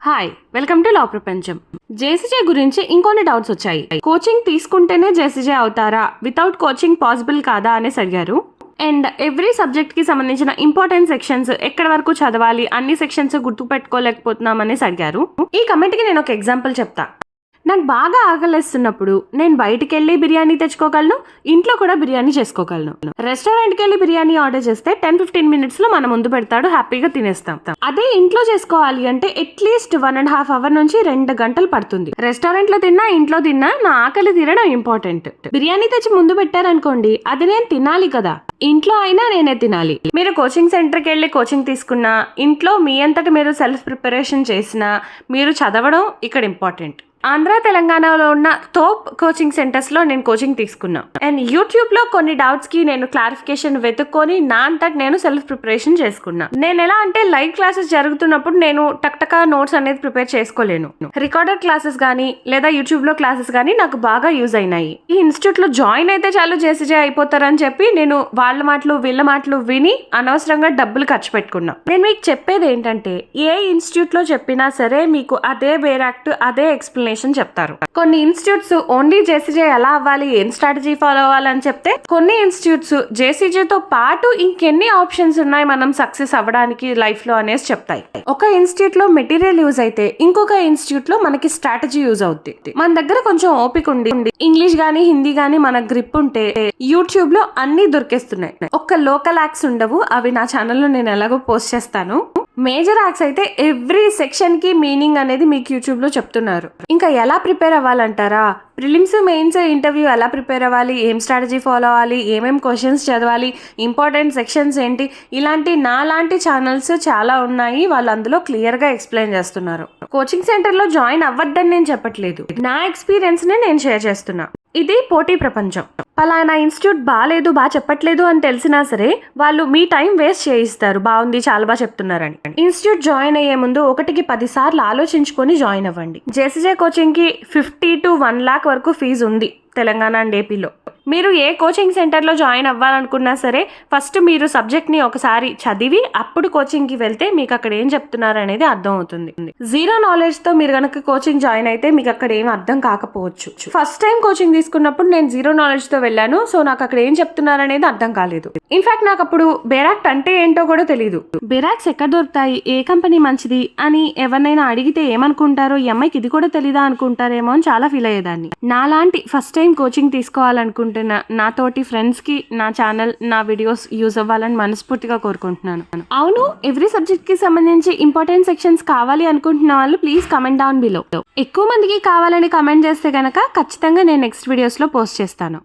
Hi, welcome to లా ప్రపంచం. JCJ గురించి ఇంకొన్ని డౌట్స్ వచ్చాయి. కోచింగ్ తీసుకుంటేనే జేసీజే అవుతారా, వితౌట్ కోచింగ్ పాసిబుల్ కాదా అనేసి అడిగారు. అండ్ ఎవ్రీ సబ్జెక్ట్ కి సంబంధించిన ఇంపార్టెంట్ సెక్షన్స్ ఎక్కడి వరకు చదవాలి, అన్ని సెక్షన్స్ గుర్తుపెట్టుకోలేకపోతున్నాం అనేసి అడిగారు. ఈ కమెంట్ కి నేను ఒక ఎగ్జాంపుల్ చెప్తా. నాకు బాగా ఆకలిస్తున్నప్పుడు నేను బయటికి వెళ్ళి బిర్యానీ తెచ్చుకోగలను, ఇంట్లో కూడా బిర్యానీ చేసుకోగలను. రెస్టారెంట్కి వెళ్ళి బిర్యానీ ఆర్డర్ చేస్తే 10-15 మినిట్స్ లో మన ముందు పెడతాడు, హ్యాపీగా తినేస్తాం. అదే ఇంట్లో చేసుకోవాలి అంటే అట్లీస్ట్ 1.5 hours నుంచి 2 గంటలు పడుతుంది. రెస్టారెంట్ లో తిన్నా, ఇంట్లో తిన్నా నా ఆకలి తీరడం ఇంపార్టెంట్. బిర్యానీ తెచ్చి ముందు పెట్టారనుకోండి, అది నేను తినాలి కదా, ఇంట్లో అయినా నేనే తినాలి. మీరు కోచింగ్ సెంటర్కి వెళ్ళి కోచింగ్ తీసుకున్నా, ఇంట్లో మీ అంతటి మీరు సెల్ఫ్ ప్రిపరేషన్ చేసినా, మీరు చదవడం ఇక్కడ ఇంపార్టెంట్. ఆంధ్ర తెలంగాణలో ఉన్న టాప్ కోచింగ్ సెంటర్స్ లో నేను కోచింగ్ తీసుకున్నా. అండ్ యూట్యూబ్ లో కొన్ని డౌట్స్ కి నేను క్లారిఫికేషన్ వెతుక్కొని నా అంతటి నేను సెల్ఫ్ ప్రిపరేషన్ చేసుకున్నా. నేను ఎలా అంటే లైవ్ క్లాసెస్ జరుగుతున్నప్పుడు నేను టక్టకా నోట్స్ అనేది ప్రిపేర్ చేసుకోలేను. రికార్డెడ్ క్లాసెస్ గానీ లేదా యూట్యూబ్ లో క్లాసెస్ గానీ నాకు బాగా యూజ్ అయినాయి. ఈ ఇన్స్టిట్యూట్ లో జాయిన్ అయితే చాలు జేసీజే అయిపోతారని చెప్పి నేను వాళ్ళ మాటలు వీళ్ళ మాటలు విని అనవసరంగా డబ్బులు ఖర్చు పెట్టుకున్నా. నేను మీకు చెప్పేది ఏంటంటే, ఏ ఇన్స్టిట్యూట్ లో చెప్పినా సరే మీకు అదే బేరాక్ట్, అదే ఎక్స్ప్లెనేషన్ చెప్తారు. కొన్ని ఇన్స్టిట్యూట్స్ ఓన్లీ జేసీజే ఎలా అవ్వాలి, ఏం స్ట్రాటజీ ఫాలో అవ్వాలని చెప్తే, కొన్ని ఇన్స్టిట్యూట్స్ జేసీజేతో పాటు ఇంకెన్ని ఆప్షన్స్ ఉన్నాయి మనం సక్సెస్ అవ్వడానికి లైఫ్ లో అనేసి చెప్తాయి. ఒక ఇన్స్టిట్యూట్ లో మెటీరియల్ యూజ్ అయితే ఇంకొక ఇన్స్టిట్యూట్ లో మనకి స్ట్రాటజీ యూజ్ అవుతుంది. మన దగ్గర కొంచెం ఓపిక ఉండి ఇంగ్లీష్ గానీ హిందీ గానీ మన గ్రిప్ ఉంటే యూట్యూబ్ లో అన్ని దొరికేస్తున్నాయి. ఒక్క లోకల్ యాక్స్ ఉండవు, అవి నా ఛానల్లో నేను ఎలాగో పోస్ట్ చేస్తాను. మేజర్ యాక్స్ అయితే ఎవ్రీ సెక్షన్ కి మీనింగ్ అనేది మీకు యూట్యూబ్ లో చెప్తున్నారు. ఇంకా ఎలా ప్రిపేర్ అవ్వాలంటారా, ప్రిలిమ్స్ మెయిన్స్ ఇంటర్వ్యూ ఎలా ప్రిపేర్ అవ్వాలి, ఏం స్ట్రాటజీ ఫాలో అవ్వాలి, ఏమేం క్వశ్చన్స్ చదవాలి, ఇంపార్టెంట్ సెక్షన్స్ ఏంటి, ఇలాంటి నాలాంటి ఛానల్స్ చాలా ఉన్నాయి. వాళ్ళు అందులో క్లియర్ గా ఎక్స్ప్లెయిన్ చేస్తున్నారు. కోచింగ్ సెంటర్ లో జాయిన్ అవ్వద్దని నేను చెప్పట్లేదు, నా ఎక్స్పీరియన్స్ నే నేను షేర్ చేస్తున్నా. ఇది పోటీ ప్రపంచం. పలానా ఇన్స్టిట్యూట్ బాగాలేదు, బాగా చెప్పట్లేదు అని తెలిసినా సరే వాళ్ళు మీ టైం వేస్ట్ చేయిస్తారు, బాగుంది చాలా బాగా చెప్తున్నారని. ఇన్స్టిట్యూట్ జాయిన్ అయ్యే ముందు 1-10 సార్లు ఆలోచించుకొని జాయిన్ అవ్వండి. జేసీజే కోచింగ్ కి 50 to 1 lakh వరకు ఫీజు ఉంది తెలంగాణ అండ్ ఏపీలో. మీరు ఏ కోచింగ్ సెంటర్లో జాయిన్ అవ్వాలనుకున్నా సరే ఫస్ట్ మీరు సబ్జెక్ట్ని ఒకసారి చదివి అప్పుడు కోచింగ్కి వెళ్తే మీకు అక్కడ ఏం చెప్తున్నారు అనేది అర్థం అవుతుంది. జీరో నాలెడ్జ్తో మీరు కనుక కోచింగ్ జాయిన్ అయితే మీకు అక్కడ ఏం అర్థం కాకపోవచ్చు. ఫస్ట్ టైం కోచింగ్ తీసుకున్నప్పుడు నేను జీరో నాలెడ్జ్తో వెళ్ళాను, సో నాకు అక్కడ ఏం చెప్తున్నారు అనేది అర్థం కాలేదు. ఇన్ఫాక్ట్ నాకు అప్పుడు బేరాక్ట్ అంటే ఏంటో కూడా తెలియదు. బేరాక్స్ ఎక్కడ దొరుకుతాయి, ఏ కంపెనీ మంచిది అని ఎవరినైనా అడిగితే ఏమనుకుంటారో, ఈ అమ్మాయికి ఇది కూడా తెలీదా అనుకుంటారేమో అని చాలా ఫీల్ అయ్యేదాన్ని. నాలాంటి ఫస్ట్ టైం కోచింగ్ తీసుకోవాలనుకుంటే నాతోటి ఫ్రెండ్స్ కి నా ఛానల్, నా వీడియోస్ యూజ్ అవ్వాలని మనస్ఫూర్తిగా కోరుకుంటున్నాను. అవును, ఎవ్రీ సబ్జెక్ట్ కి సంబంధించి ఇంపార్టెంట్ సెక్షన్స్ కావాలి అనుకుంటున్న వాళ్ళు ప్లీజ్ కమెంట్ డౌన్ బిలో. ఎక్కువ మందికి కావాలని కమెంట్ చేస్తే గనక ఖచ్చితంగా నేను నెక్స్ట్ వీడియోస్ లో పోస్ట్ చేస్తాను.